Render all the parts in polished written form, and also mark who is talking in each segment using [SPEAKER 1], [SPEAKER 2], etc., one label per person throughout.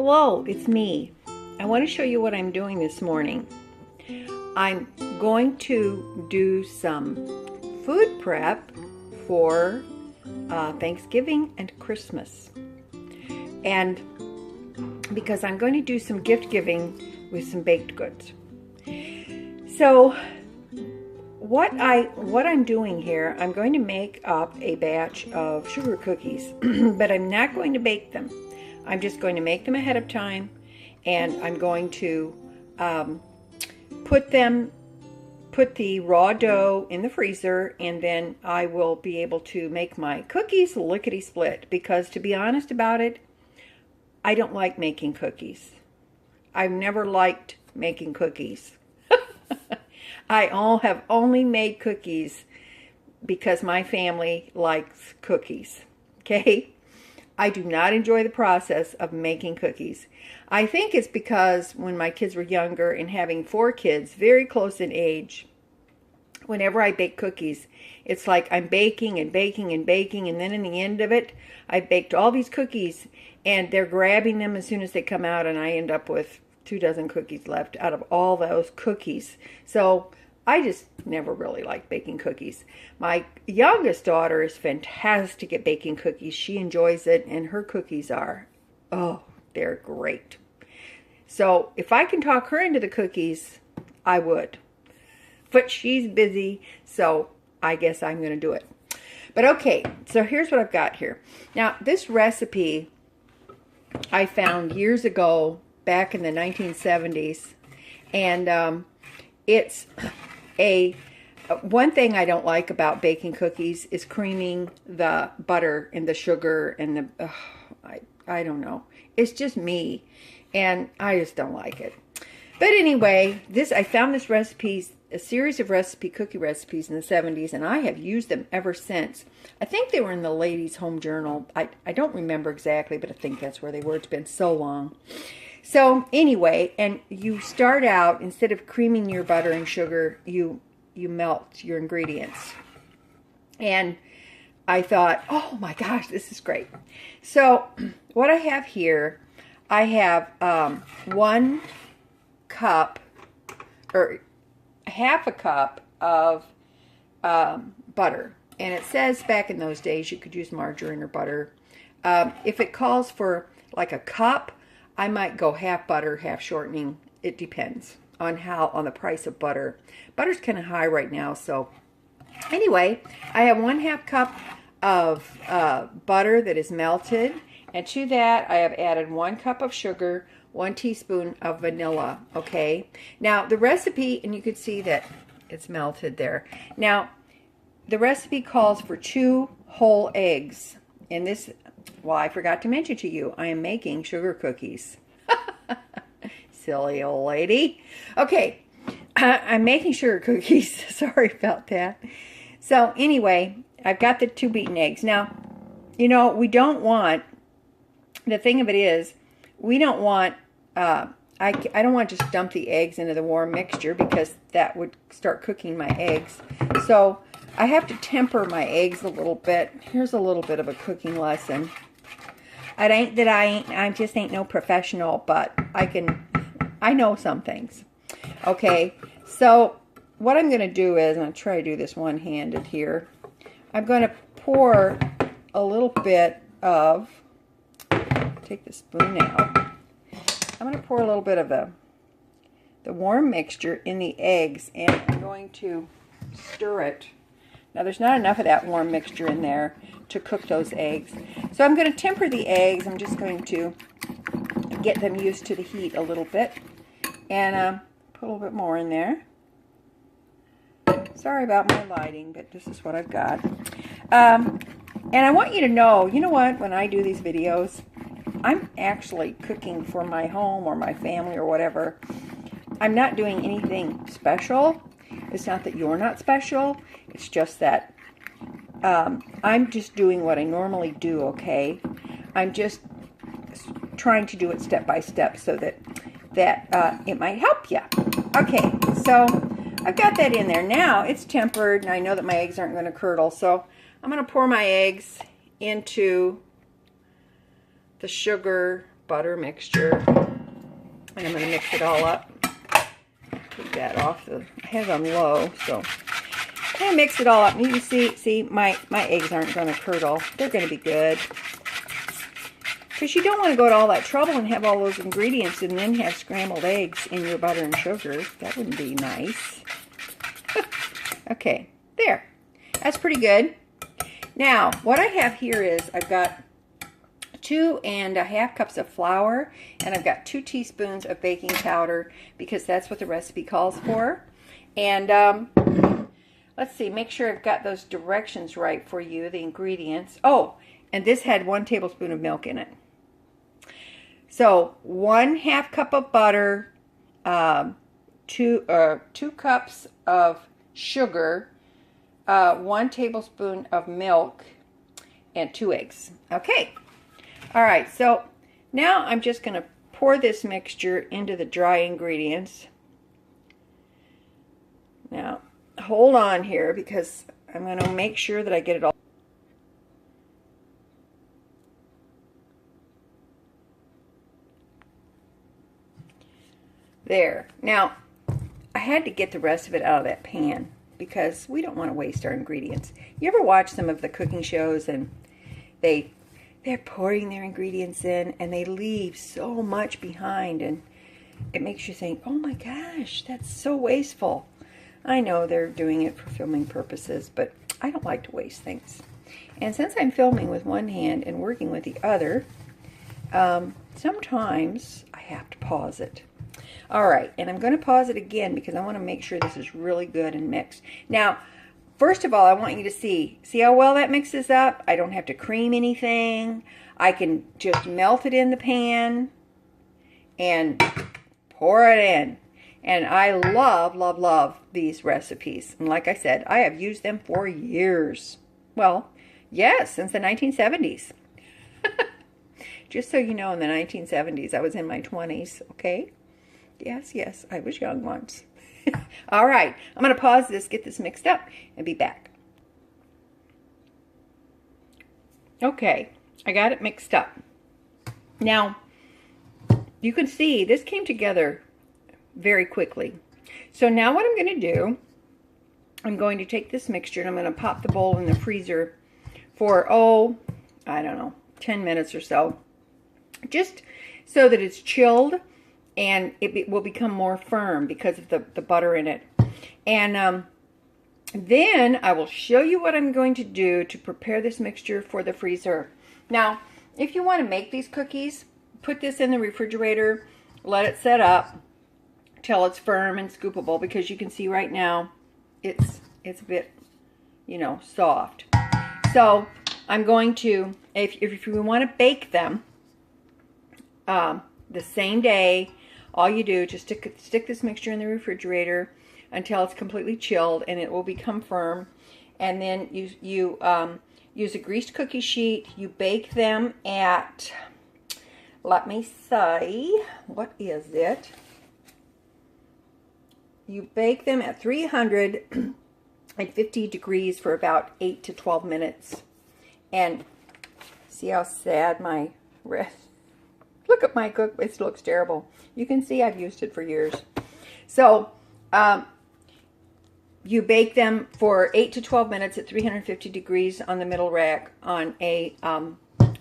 [SPEAKER 1] Hello, it's me. I want to show you what I'm doing this morning. I'm going to do some food prep for Thanksgiving and Christmas. And because I'm going to do some gift giving with some baked goods. So what I'm doing here, I'm going to make up a batch of sugar cookies, but I'm not going to bake them. I'm just going to make them ahead of time, and I'm going to put the raw dough in the freezer, and then I will be able to make my cookies lickety-split, because to be honest about it, I don't like making cookies. I've never liked making cookies. I have only made cookies because my family likes cookies, okay? I do not enjoy the process of making cookies. I think it's because when my kids were younger and having 4 kids, very close in age, whenever I bake cookies, it's like I'm baking and baking and baking, and then in the end of it, I baked all these cookies, and they're grabbing them as soon as they come out, and I end up with 2 dozen cookies left out of all those cookies. So I just never really liked baking cookies. My youngest daughter is fantastic at baking cookies. She enjoys it, and her cookies are, oh, they're great. So if I can talk her into the cookies, I would. But she's busy, so I guess I'm going to do it. But okay, so here's what I've got here. Now, this recipe I found years ago, back in the 1970s, and it's one thing I don't like about baking cookies is creaming the butter and the sugar and the, I don't know. It's just me, and I just don't like it. But anyway, I found this recipe, a series of cookie recipes in the 70s, and I have used them ever since. I think they were in the Ladies' Home Journal. I don't remember exactly, but I think that's where they were. It's been so long. So anyway, and you start out, instead of creaming your butter and sugar, you melt your ingredients. And I thought, oh my gosh, this is great. So what I have here, I have 1 cup, or half a cup of butter. And it says back in those days you could use margarine or butter. If it calls for like a cup, I might go half butter, half shortening. It depends on the price of butter. Butter's kind of high right now, so anyway, I have 1/2 cup of butter that is melted, and to that I have added 1 cup of sugar, 1 teaspoon of vanilla. Okay, now the recipe, and you can see that it's melted there. Now the recipe calls for 2 whole eggs, and this, well, I forgot to mention to you, I am making sugar cookies. Silly old lady. Okay, I'm making sugar cookies. Sorry about that. So anyway, I've got the 2 beaten eggs. Now, you know, we don't want, the thing of it is, we don't want, I don't want to just dump the eggs into the warm mixture, because that would start cooking my eggs. So I have to temper my eggs a little bit. Here's a little bit of a cooking lesson. I just ain't no professional, but I know some things. Okay, so what I'm going to do is, I'm going to try to do this one-handed here. I'm going to pour a little bit of, take the spoon out. I'm going to pour a little bit of the warm mixture in the eggs, and I'm going to stir it. Now, there's not enough of that warm mixture in there to cook those eggs. So I'm going to temper the eggs. I'm just going to get them used to the heat a little bit. And put a little bit more in there. Sorry about my lighting, but this is what I've got. And I want you to know, you know what, when I do these videos, I'm actually cooking for my home or my family or whatever. I'm not doing anything special. It's not that you're not special. It's just that I'm just doing what I normally do, okay? I'm just trying to do it step by step so that it might help you. Okay, so I've got that in there. Now it's tempered, and I know that my eggs aren't going to curdle, so I'm going to pour my eggs into the sugar butter mixture. And I'm going to mix it all up. Take that off. I have it on low, so I mix it all up. And you can see my eggs aren't going to curdle. They're going to be good. Because you don't want to go to all that trouble and have all those ingredients and then have scrambled eggs in your butter and sugar. That wouldn't be nice. Okay, there. That's pretty good. Now, what I have here is I've got 2½ cups of flour, and I've got 2 teaspoons of baking powder because that's what the recipe calls for. And let's see, make sure I've got those directions right for you, the ingredients. Oh, and this had 1 tablespoon of milk in it. So 1/2 cup of butter, 2 cups of sugar, 1 tablespoon of milk, and 2 eggs. Okay. All right, so now I'm just going to pour this mixture into the dry ingredients. Now, hold on here because I'm going to make sure that I get it all. There. Now, I had to get the rest of it out of that pan because we don't want to waste our ingredients. You ever watch some of the cooking shows and they're pouring their ingredients in and they leave so much behind, and it makes you think, oh my gosh, that's so wasteful. I know they're doing it for filming purposes, but I don't like to waste things. And since I'm filming with one hand and working with the other, sometimes I have to pause it. All right, and I'm going to pause it again because I want to make sure this is really good and mixed. Now, first of all, I want you to see how well that mixes up? I don't have to cream anything. I can just melt it in the pan and pour it in. And I love, love, love these recipes. And like I said, I have used them for years. Well, yes, since the 1970s. Just so you know, in the 1970s, I was in my 20s, okay? Yes, I was young once. All right, I'm going to pause this, get this mixed up, and be back. Okay, I got it mixed up. Now, you can see this came together very quickly. So now what I'm going to do, I'm going to take this mixture and I'm going to pop the bowl in the freezer for, I don't know, 10 minutes or so. Just so that it's chilled and it will become more firm because of the butter in it. And then I will show you what I'm going to do to prepare this mixture for the freezer. Now, if you want to make these cookies, put this in the refrigerator, let it set up till it's firm and scoopable, because you can see right now it's a bit, soft. So I'm going to, if you want to bake them the same day, all you do, just stick this mixture in the refrigerator until it's completely chilled and it will become firm. And then you use a greased cookie sheet. You bake them at, let me say, what is it? You bake them at 350 degrees for about 8 to 12 minutes. And see how sad my wrist. Look at my cook. It looks terrible. You can see I've used it for years. So you bake them for 8 to 12 minutes at 350 degrees on the middle rack on a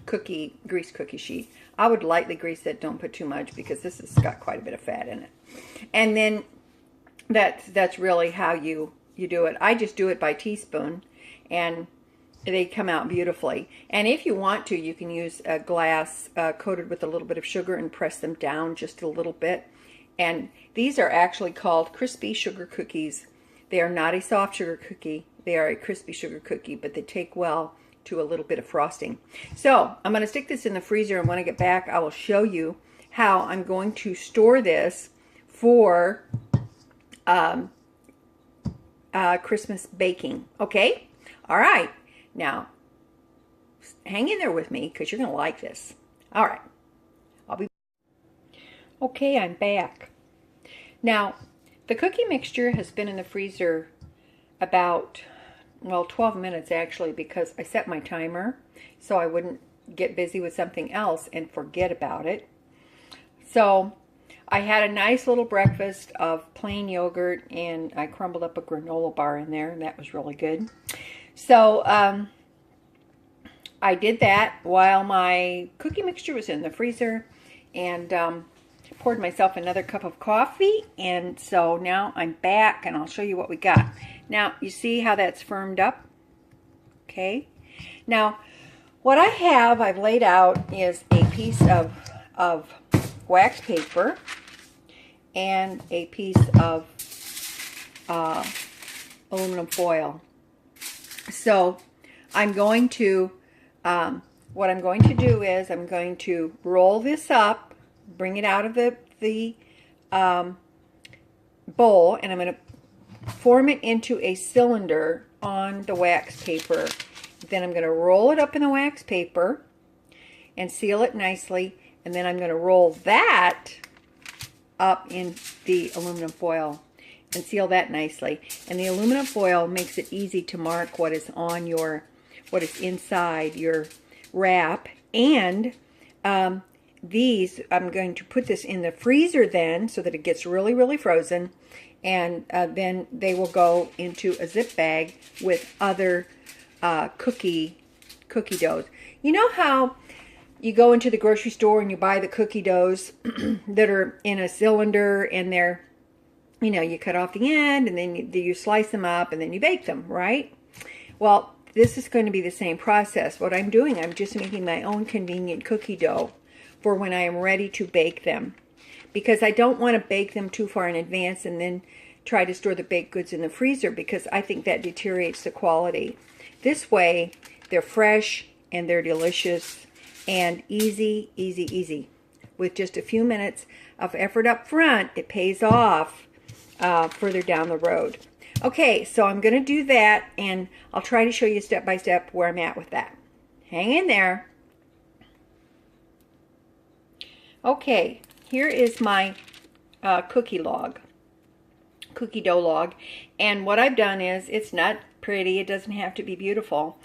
[SPEAKER 1] greased cookie sheet. I would lightly grease it. Don't put too much because this has got quite a bit of fat in it. And then that's really how you do it. I just do it by teaspoon, and they come out beautifully. And if you want to, you can use a glass coated with a little bit of sugar and press them down just a little bit. And these are actually called crispy sugar cookies. They are not a soft sugar cookie. They are a crispy sugar cookie, but they take well to a little bit of frosting. So I'm going to stick this in the freezer, and when I get back, I will show you how I'm going to store this for Christmas baking. Okay? All right. Now, hang in there with me because you're going to like this. All right. I'll be okay, I'm back. Now, the cookie mixture has been in the freezer about, 12 minutes actually, because I set my timer so I wouldn't get busy with something else and forget about it. So I had a nice little breakfast of plain yogurt, and I crumbled up a granola bar in there, and that was really good. So I did that while my cookie mixture was in the freezer, and poured myself another cup of coffee. And so now I'm back, and I'll show you what we got. Now, you see how that's firmed up? Okay. Now, what I've laid out is a piece of wax paper and a piece of aluminum foil. So I'm going to, what I'm going to do is I'm going to roll this up, bring it out of the bowl, and I'm going to form it into a cylinder on the wax paper. Then I'm going to roll it up in the wax paper and seal it nicely, and then I'm going to roll that up in the aluminum foil and seal that nicely. And the aluminum foil makes it easy to mark what is on what is inside your wrap. And these, I'm going to put this in the freezer then so that it gets really, really frozen, and then they will go into a zip bag with other cookie doughs. You know how you go into the grocery store and you buy the cookie doughs that are in a cylinder, and they're, you know, you cut off the end, and then you slice them up, and then you bake them, right? Well, this is going to be the same process. What I'm doing, I'm just making my own convenient cookie dough for when I am ready to bake them, because I don't want to bake them too far in advance and then try to store the baked goods in the freezer, because I think that deteriorates the quality. This way, they're fresh and they're delicious and easy, easy, easy. With just a few minutes of effort up front, it pays off further down the road. Okay, so I'm going to do that, and I'll try to show you step by step where I'm at with that. Hang in there. Okay, here is my cookie dough log, and what I've done is, it's not pretty, it doesn't have to be beautiful,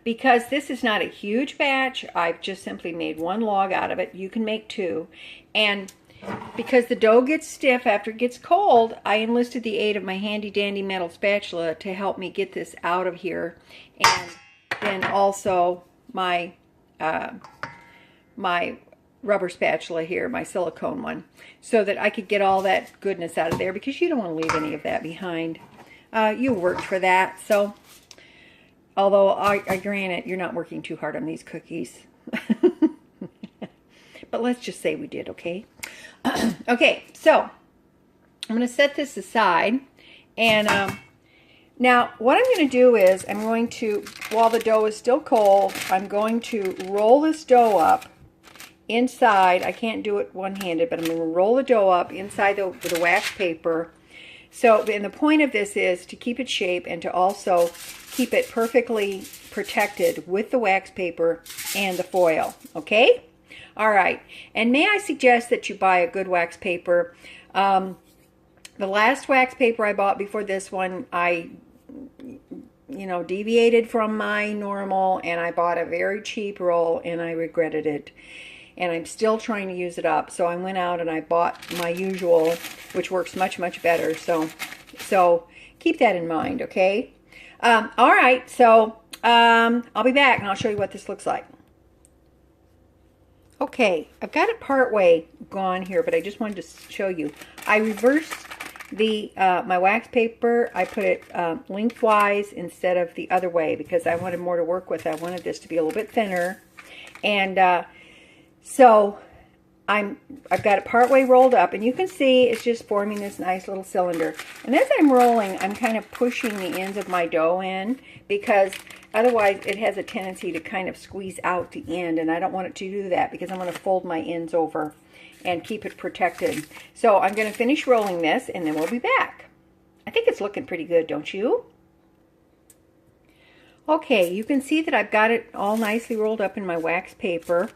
[SPEAKER 1] because this is not a huge batch. I've just simply made one log out of it. You can make two, and because the dough gets stiff after it gets cold, I enlisted the aid of my handy dandy metal spatula to help me get this out of here, and then also my my rubber spatula here, my silicone one, so that I could get all that goodness out of there, because you don't want to leave any of that behind. You worked for that, so although I grant it, you're not working too hard on these cookies. But let's just say we did, okay? Okay, so I'm going to set this aside, and now what I'm going to do is I'm going to, while the dough is still cold, I'm going to roll this dough up inside. I can't do it one-handed, but I'm going to roll the dough up inside the wax paper. So, and the point of this is to keep its shape and to also keep it perfectly protected with the wax paper and the foil, okay? All right, and may I suggest that you buy a good wax paper. The last wax paper I bought before this one, I deviated from my normal, and I bought a very cheap roll, and I regretted it. And I'm still trying to use it up. So I went out and I bought my usual, which works much, much better. So keep that in mind, okay? All right, so I'll be back and I'll show you what this looks like. Okay, I've got it part way gone here, but I just wanted to show you. I reversed my wax paper. I put it lengthwise instead of the other way, because I wanted more to work with. I wanted this to be a little bit thinner. And so I've got it partway rolled up, and you can see it's just forming this nice little cylinder. And as I'm rolling, I'm kind of pushing the ends of my dough in, because otherwise it has a tendency to kind of squeeze out the end, and I don't want it to do that, because I'm going to fold my ends over and keep it protected. So I'm going to finish rolling this, and then we'll be back. I think it's looking pretty good, don't you? Okay, you can see that I've got it all nicely rolled up in my wax paper,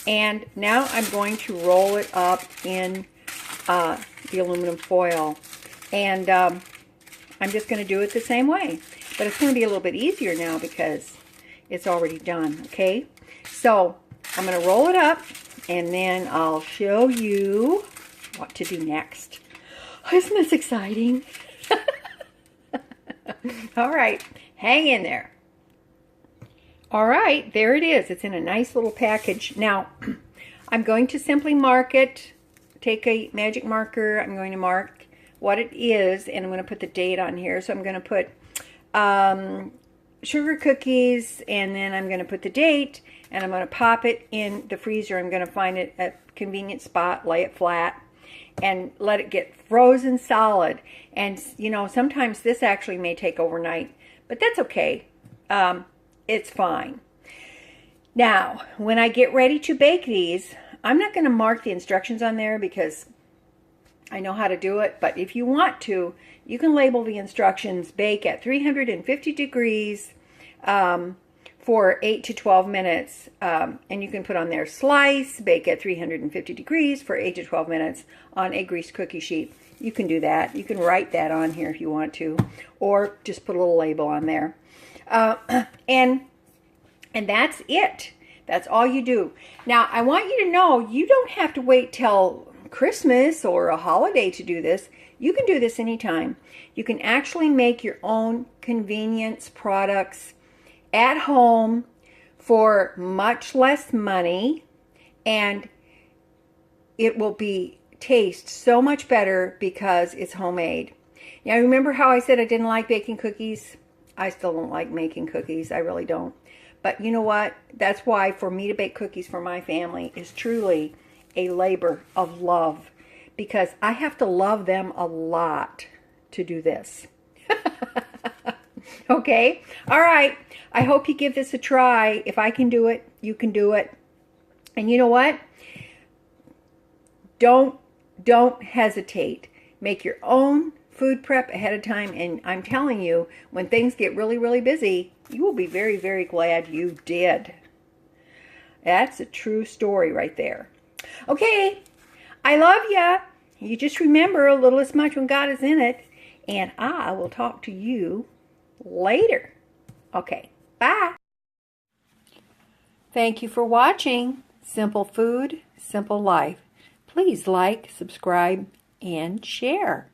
[SPEAKER 1] and now I'm going to roll it up in the aluminum foil, and I'm just going to do it the same way, but it's going to be a little bit easier now because it's already done, okay? So I'm going to roll it up and then I'll show you what to do next. Isn't this exciting? All right, hang in there. All right, there it is. It's in a nice little package. Now, I'm going to simply mark it. Take a magic marker. I'm going to mark what it is, and I'm going to put the date on here. So I'm going to put sugar cookies, and then I'm going to put the date, and I'm going to pop it in the freezer. I'm going to find it at a convenient spot, lay it flat, and let it get frozen solid. And, you know, sometimes this actually may take overnight, but that's okay. It's fine. Now, when I get ready to bake these, I'm not going to mark the instructions on there because I know how to do it, but if you want to, you can label the instructions: bake at 350 degrees for 8 to 12 minutes. And you can put on there slice, bake at 350 degrees for 8 to 12 minutes on a greased cookie sheet. You can do that. You can write that on here if you want to, or just put a little label on there. And that's it. That's all you do. Now, I want you to know you don't have to wait till Christmas or a holiday to do this. You can do this anytime. You can actually make your own convenience products at home for much less money, and it will taste so much better because it's homemade. Now, remember how I said I didn't like baking cookies? I still don't like making cookies. I really don't. But you know what? That's why for me to bake cookies for my family is truly a labor of love, because I have to love them a lot to do this. Okay? All right. I hope you give this a try. If I can do it, you can do it. And you know what? Don't hesitate. Make your own food prep ahead of time, and I'm telling you, when things get really, really busy, you will be very, very glad you did. That's a true story right there. Okay, I love ya. You just remember, a little is much when God is in it, and I will talk to you later. Okay, bye. Thank you for watching Simple Food, Simple Life. Please like, subscribe, and share.